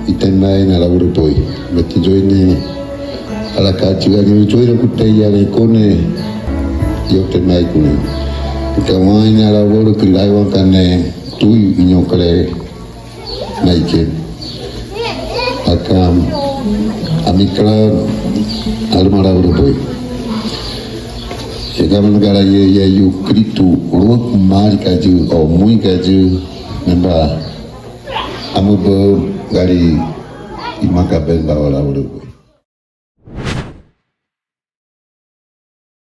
itenai na laburu poi beti joini ala kajiga ni joina kutai ya kone yo tenai kune kamai na laburu kilai wa kane tui inyokale naike akam amikla almara laburu poi chegamos negara ye yu kritu ro kumari kaju o mui kaju namba amubo gari imaka ben bawala buru